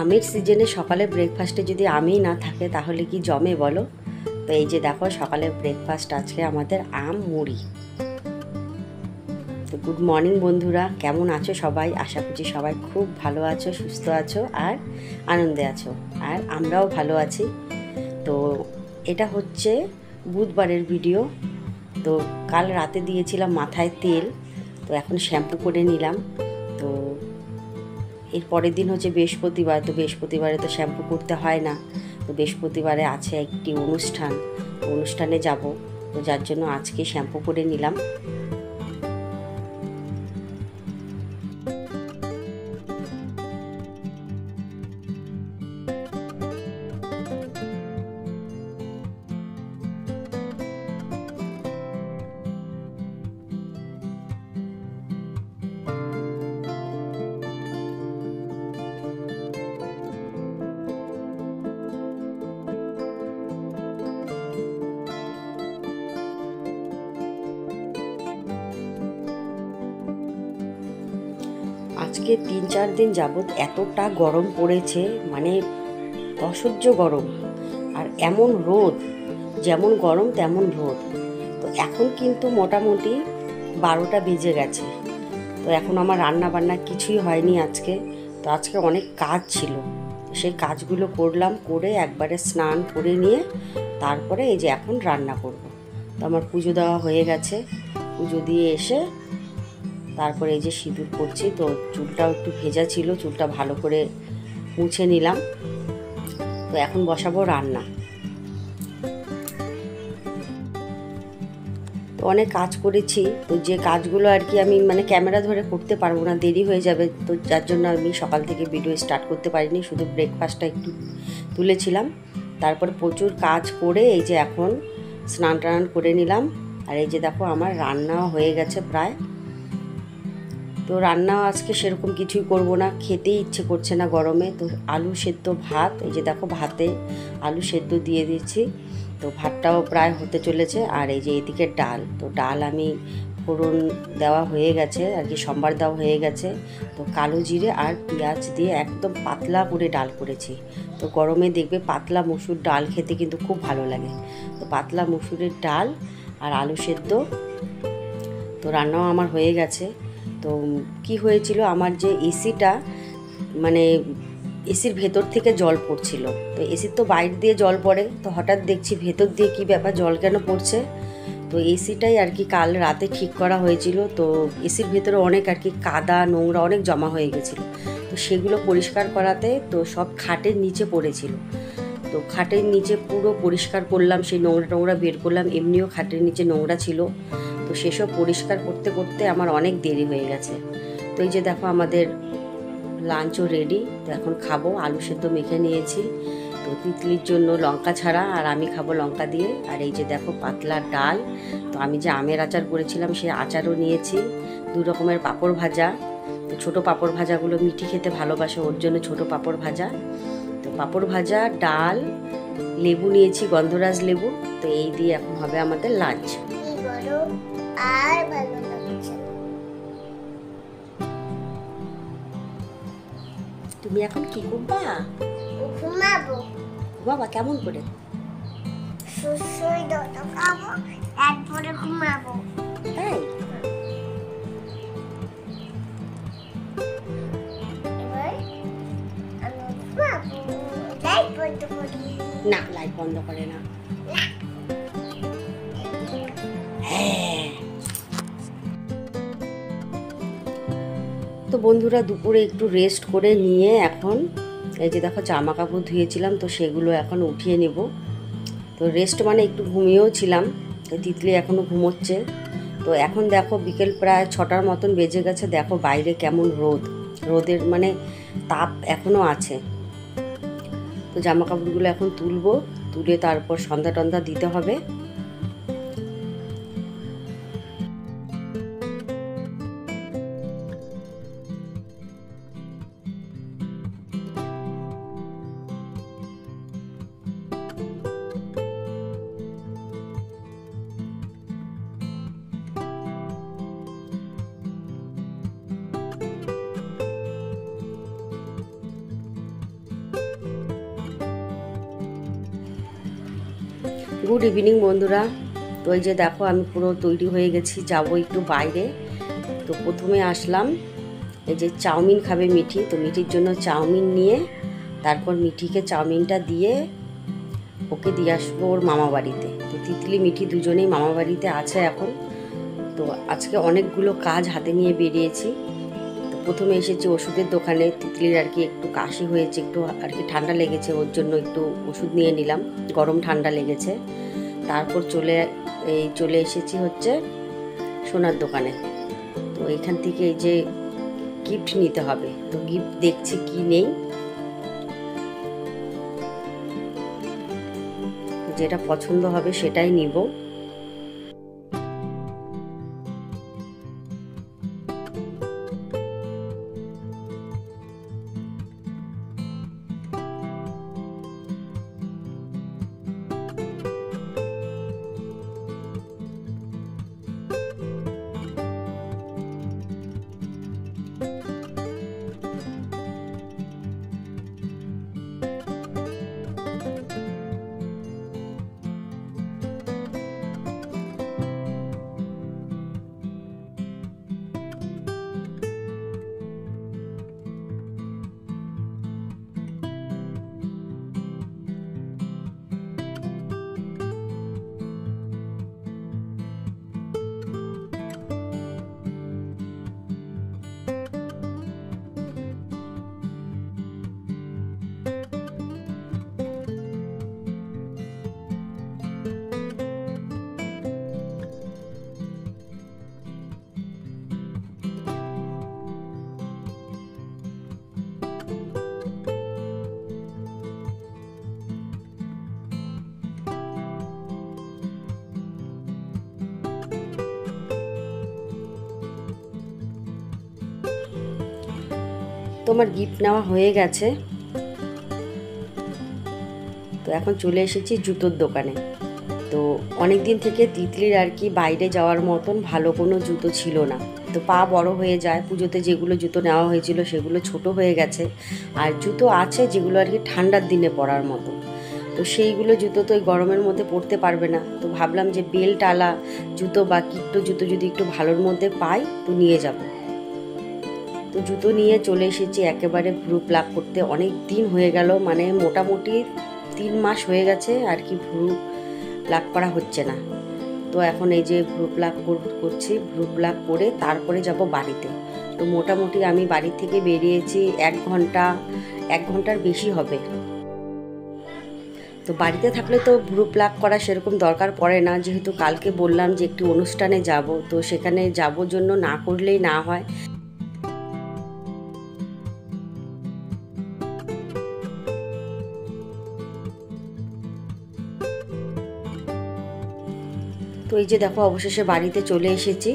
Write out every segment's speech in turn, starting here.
আমের সিজনে সকালে ব্রেকফাস্টে যদি আমই না থাকে তাহলে কি জমে বলো। তো এই যে দেখো সকালের ব্রেকফাস্ট আজকে আমাদের আম মুড়ি। তো গুড মর্নিং বন্ধুরা, কেমন আছো সবাই? আশা করছি সবাই খুব ভালো আছো, সুস্থ আছো আর আনন্দে আছো, আর আমরাও ভালো আছি। তো এটা হচ্ছে বুধবারের ভিডিও। তো কাল রাতে দিয়েছিলাম মাথায় তেল, তো এখন শ্যাম্পু করে নিলাম। তো এর পরের দিন হচ্ছে বৃহস্পতিবার, তো বৃহস্পতিবারে তো শ্যাম্পু করতে হয় না। তো বৃহস্পতিবারে আছে একটি অনুষ্ঠানে যাব, তো যার জন্য আজকে শ্যাম্পু করে নিলাম। আজকে 3-4 দিন যাবৎ এতটা গরম পড়েছে, মানে অসহ্য গরম। আর এমন রোদ, যেমন গরম তেমন রোদ। তো এখন কিন্তু মোটামুটি 12টা বেজে গেছে। তো এখন আমার রান্না বান্না কিছুই হয়নি আজকে। তো আজকে অনেক কাজ ছিল, সেই কাজগুলো করলাম, করে একবারে স্নান করে নিয়ে তারপরে এই যে এখন রান্না করব। তো আমার পুজো দেওয়া হয়ে গেছে, পুজো দিয়ে এসে তারপরে এই যে সিঁদুর করছি। তো চুলটাও একটু ভেজা ছিল, চুলটা ভালো করে মুছে নিলাম। তো এখন বসাবো রান্না। তো অনেক কাজ করেছি, তো যে কাজগুলো আর কি আমি মানে ক্যামেরা ধরে করতে পারবো না, দেরি হয়ে যাবে। তো যার জন্য আমি সকাল থেকে ভিডিও স্টার্ট করতে পারিনি, শুধু ব্রেকফাস্টটা একটু তুলেছিলাম। তারপর প্রচুর কাজ করে এই যে এখন স্নান টান করে নিলাম। আর এই যে দেখো আমার রান্নাও হয়ে গেছে প্রায়। তো রান্না আজকে সেরকম কিছুই করব না, খেতেই ইচ্ছে করছে না গরমে। তো আলু সেদ্ধ ভাত, এই যে দেখো ভাতে আলু সেদ্ধ দিয়ে দিচ্ছি। তো ভাতটাও প্রায় হতে চলেছে। আর এই যে এদিকে ডাল, তো ডাল আমি ফোড়ন দেওয়া হয়ে গেছে আর কি, সম্বার দেওয়া হয়ে গেছে। তো কালো জিরে আর পেঁয়াজ দিয়ে একদম পাতলা করে ডাল করেছি। তো গরমে দেখবে পাতলা মসুর ডাল খেতে কিন্তু খুব ভালো লাগে। তো পাতলা মসুরের ডাল আর আলু সেদ্ধ। তো রান্নাও আমার হয়ে গেছে। তো কি হয়েছিল, আমার যে এসিটা, মানে এসির ভেতর থেকে জল পড়ছিল। তো এসির তো বাইরে দিয়ে জল পড়ে, তো হঠাৎ দেখছি ভেতর দিয়ে কি ব্যাপার, জল কেন পড়ছে। তো এসিটাই আর কি কাল রাতে ঠিক করা হয়েছিল। তো এসির ভেতরে অনেক আর কি কাদা নোংরা অনেক জমা হয়ে গেছিলো। তো সেগুলো পরিষ্কার করাতে তো সব খাটের নিচে পড়েছিল। তো খাটের নিচে পুরো পরিষ্কার করলাম, সেই নোংরা বের করলাম। এমনিও খাটের নিচে নোংরা ছিল। তো সেসব পরিষ্কার করতে করতে আমার অনেক দেরি হয়ে গেছে। তো এই যে দেখো আমাদের লাঞ্চও রেডি। তো এখন খাবো, আলু সেদ্ধ মেখে নিয়েছি। তো তিতলির জন্য লঙ্কা ছাড়া, আর আমি খাবো লঙ্কা দিয়ে। আর এই যে দেখো পাতলা ডাল। তো আমি যে আমের আচার করেছিলাম সেই আচারও নিয়েছি। 2 রকমের পাঁপড় ভাজা। তো ছোটো পাঁপড় ভাজাগুলো মিঠি খেতে ভালোবাসে, ওর জন্য ছোটো পাঁপড় ভাজা। তো পাঁপড় ভাজা, ডাল, লেবু নিয়েছি, গন্ধরাজ লেবু। তো এই দিয়ে এখন হবে আমাদের লাঞ্চ। আর ভালো লাগছে। তুমি এখন কি করবা? ঘুমাবো। বাবা কেমন করে? সুসুই দুধ খাবো, তারপরে ঘুমাবো। তাই? এবার আমি ঘুমাবো। লাইট বন্ধ করি। না, লাইট বন্ধ করে না। হ্যাঁ। তো বন্ধুরা দুপুরে একটু রেস্ট করে নিয়ে এখন এই যে দেখো জামা কাপড় ধুয়েছিলাম, তো সেগুলো এখন উঠিয়ে নেব। তো রেস্ট মানে একটু ঘুমিয়েও ছিলাম। তো তিতলি এখনও ঘুমোচ্ছে। তো এখন দেখো বিকেল প্রায় 6টার মতন বেজে গেছে। দেখো বাইরে কেমন রোদ, রোদের মানে তাপ এখনও আছে। তো জামা কাপড়গুলো এখন তুলবো, তুলে তারপর সন্ধ্যা টন্ধা দিতে হবে। গুড ইভিনিং বন্ধুরা। তো এই যে দেখো আমি পুরো তৈরি হয়ে গেছি, যাবো একটু বাইরে। তো প্রথমে আসলাম, এই যে চাউমিন খাবে মিঠি, তো মিঠির জন্য চাউমিন নিয়ে তারপর মিঠিকে চাউমিনটা দিয়ে ওকে দিয়ে আসবো ওর মামা বাড়িতে। তো তিতলি মিঠি দুজনেই মামা বাড়িতে আছে এখন। তো আজকে অনেকগুলো কাজ হাতে নিয়ে বেরিয়েছি। তো প্রথমে এসেছি ওষুধের দোকানে, তিতলির আর কি একটু কাশি হয়েছে, একটু আর কি ঠান্ডা লেগেছে, ওর জন্য একটু ওষুধ নিয়ে নিলাম, গরম ঠান্ডা লেগেছে। তারপর চলে এসেছি হচ্ছে সোনার দোকানে। তো এখান থেকে এই যে গিফট নিতে হবে, তো গিফট দেখছি কি নেই, যেটা পছন্দ হবে সেটাই নিব। তোমার গিফট নেওয়া হয়ে গেছে। তো এখন চলে এসেছি জুতোর দোকানে। তো অনেক দিন থেকে তিতলির আর কি বাইরে যাওয়ার মতন ভালো কোনো জুতো ছিল না। তো পা বড় হয়ে যায়, পুজোতে যেগুলো জুতো নেওয়া হয়েছিল সেগুলো ছোট হয়ে গেছে, আর জুতো আছে যেগুলো আর কি ঠান্ডার দিনে পরার মতো। তো সেইগুলো জুতো তো ওই গরমের মধ্যে পরতে পারবে না। তো ভাবলাম যে বেল্ট আলা জুতো বা কিট্টো জুতো যদি একটু ভালোর মধ্যে পাই তো নিয়ে যাব। তো জুতো নিয়ে চলে এসেছি একেবারে ভ্রু প্লাক করতে। অনেক দিন হয়ে গেল, মানে মোটামুটি 3 মাস হয়ে গেছে আর কি ভ্রু প্লাক করা হচ্ছে না। তো এখন এই যে ভ্রু প্লাক করছি, ভ্রু প্লাক করে তারপরে যাব বাড়িতে। তো মোটামুটি আমি বাড়ি থেকে বেরিয়েছি 1 ঘন্টার বেশি হবে। তো বাড়িতে থাকলে তো ভ্রু প্লাক করা সেরকম দরকার পড়ে না, যেহেতু কালকে বললাম যে একটু অনুষ্ঠানে যাব, তো সেখানে যাবোর জন্য না করলেই না হয়। তো এই যে দেখো অবশেষে বাড়িতে চলে এসেছি।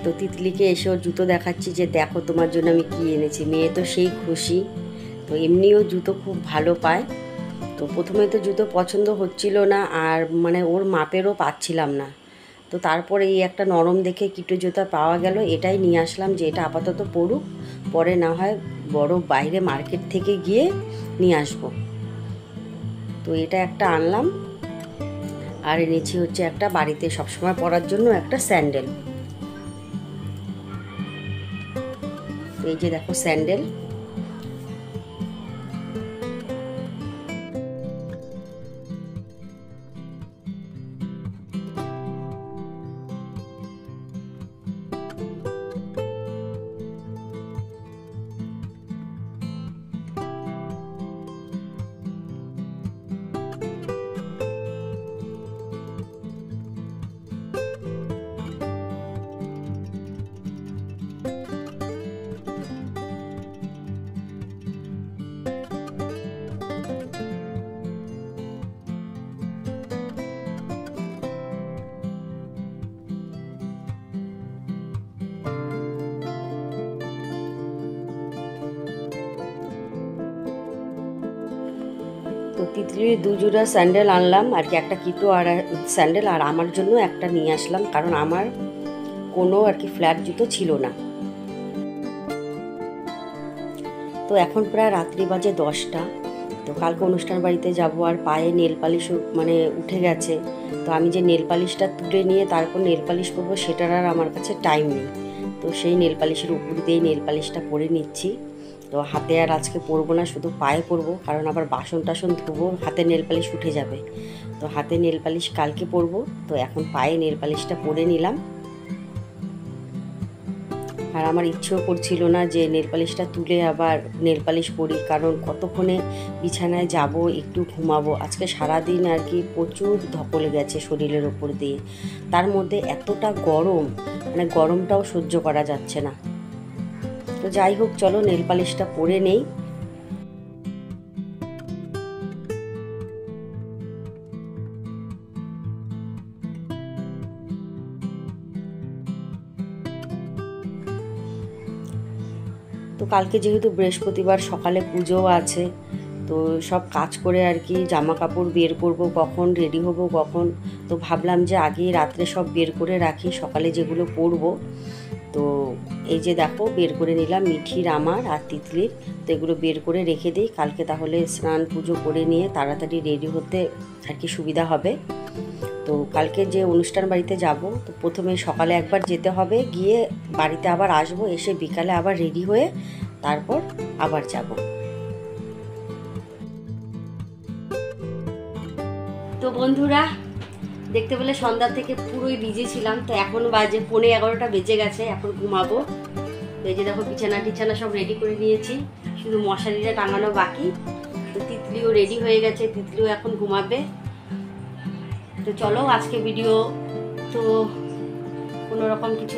তো তিতলিকে এসে ওর জুতো দেখাচ্ছি যে দেখো তোমার জন্য আমি কি এনেছি। মেয়ে তো সেই খুশি। তো এমনিও জুতো খুব ভালো পায়। তো প্রথমে তো জুতো পছন্দ হচ্ছিল না, আর মানে ওর মাপেরও পাচ্ছিলাম না। তো তারপরে এই একটা নরম দেখে কিটো জুতা পাওয়া গেল, এটাই নিয়ে আসলাম যে এটা আপাতত পড়ুক, পরে না হয় বড় বাইরে মার্কেট থেকে গিয়ে নিয়ে আসবো। তো এটা একটা আনলাম, আর এনেছি হচ্ছে একটা বাড়িতে সবসময় পরার জন্য একটা স্যান্ডেল। এই যে দেখো স্যান্ডেল। তো তিতলির 2 জোড়া স্যান্ডেল আনলাম আর কি, একটা কিটো আর স্যান্ডেল, আর আমার জন্য একটা নিয়ে আসলাম, কারণ আমার কোনো আর কি ফ্ল্যাট জুতো ছিল না। তো এখন প্রায় রাত্রি বাজে 10টা। তো কালকে অনুষ্ঠান বাড়িতে যাব, আর পায়ে নেল পালিশ মানে উঠে গেছে। তো আমি যে নেল পালিশটা তুলে নিয়ে তারপর নেল পালিশ করবো সেটার আর আমার কাছে টাইম নেই। তো সেই নেল পালিশের উপর দিয়েই নেল পালিশটা পরে নিচ্ছি। তো হাতে আর আজকে পরবো না, শুধু পায়ে পরবো, কারণ আবার বাসন টাসন ধুবো, হাতে নেল পালিশ উঠে যাবে। তো হাতে নেল পালিশ কালকে পরবো। তো এখন পায়ে নেল পালিশটা পরে নিলাম। আর আমার ইচ্ছেও করছিল না যে নেল পালিশটা তুলে আবার নেল পালিশ পরি, কারণ কতক্ষণে বিছানায় যাব, একটু ঘুমাবো। আজকে সারাদিন আর কি প্রচুর ধকলে গেছে শরীরের ওপর দিয়ে, তার মধ্যে এতটা গরম, মানে গরমটাও সহ্য করা যাচ্ছে না। তো যাই হোক, চলো নেল পালিশটা পরে নেই। তো কালকে যেহেতু বৃহস্পতিবার, সকালে পুজোও আছে, তো সব কাজ করে আর কি জামা কাপড় বের করব কখন, রেডি হব কখন। তো ভাবলাম যে আগেই রাত্রে সব বের করে রাখি, সকালে যেগুলো পরবো। তো এই যে দেখো বের করে নিলাম, মিঠির আমার আর তিতলির। তো এগুলো বের করে রেখে দিই, কালকে তাহলে স্নান পুজো করে নিয়ে তাড়াতাড়ি রেডি হতে আর কি সুবিধা হবে। তো কালকে যে অনুষ্ঠান বাড়িতে যাব, তো প্রথমে সকালে একবার যেতে হবে, গিয়ে বাড়িতে আবার আসবো, এসে বিকালে আবার রেডি হয়ে তারপর আবার যাব। তো বন্ধুরা, দেখতে পেলে সন্ধ্যা থেকে পুরোই বিজি ছিলাম। তো এখন বাজে 11:15 বেজে গেছে, এখন ঘুমাবো। তো এই যে দেখো বিছানা টিছানা সব রেডি করে নিয়েছি, শুধু মশারিটা টাঙানো বাকি। তো তিতলিও রেডি হয়ে গেছে, তিতলিও এখন ঘুমাবে। তো চলো আজকে ভিডিও তো কোনোরকম কিছু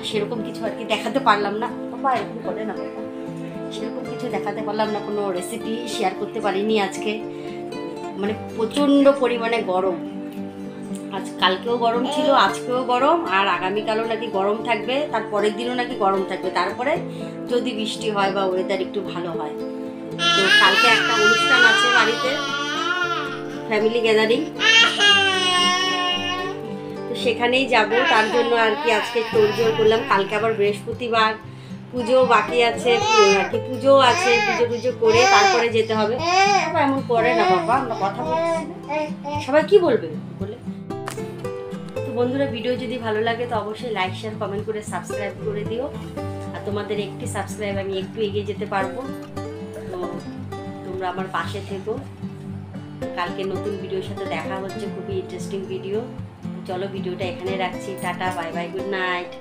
সেরকম কিছু আর কি দেখাতে পারলাম না। বাবা এরকম করে না, বাবা সেরকম কিছু দেখাতে পারলাম না, কোনো রেসিপি শেয়ার করতে পারিনি আজকে। মানে প্রচণ্ড পরিমাণে গরম, আজ কালকেও গরম ছিল, আজকেও গরম, আর আগামীকালও নাকি গরম থাকবে, তার পরের দিনও নাকি গরম থাকবে, তারপরে যদি বৃষ্টি হয় বা ওয়েদার একটু ভালো হয়। তো কালকে একটা অনুষ্ঠান আছে বাড়িতে, ফ্যামিলি গ্যাদারিং, তো সেখানেই যাব। তার জন্য আর কি আজকে তোড়জোড় করলাম। কালকে আবার বৃহস্পতিবার, পুজো বাকি আছে, আর কি পুজো আছে, পুজো টুজো করে তারপরে যেতে হবে। বাবা এমন করে না বাবা, আমরা কথা বলছি, সবাই কি বলবে বলে। তো বন্ধুরা, ভিডিও যদি ভালো লাগে তো অবশ্যই লাইক শেয়ার কমেন্ট করে সাবস্ক্রাইব করে দিও। আর তোমাদের একটি সাবস্ক্রাইব আমি একটু এগিয়ে যেতে পারবো। তো তোমরা আমার পাশে থেকো। কালকে নতুন ভিডিওর সাথে দেখা হচ্ছে, খুবই ইন্টারেস্টিং ভিডিও। চলো ভিডিওটা এখানে রাখছি, tata, bye bye, good night.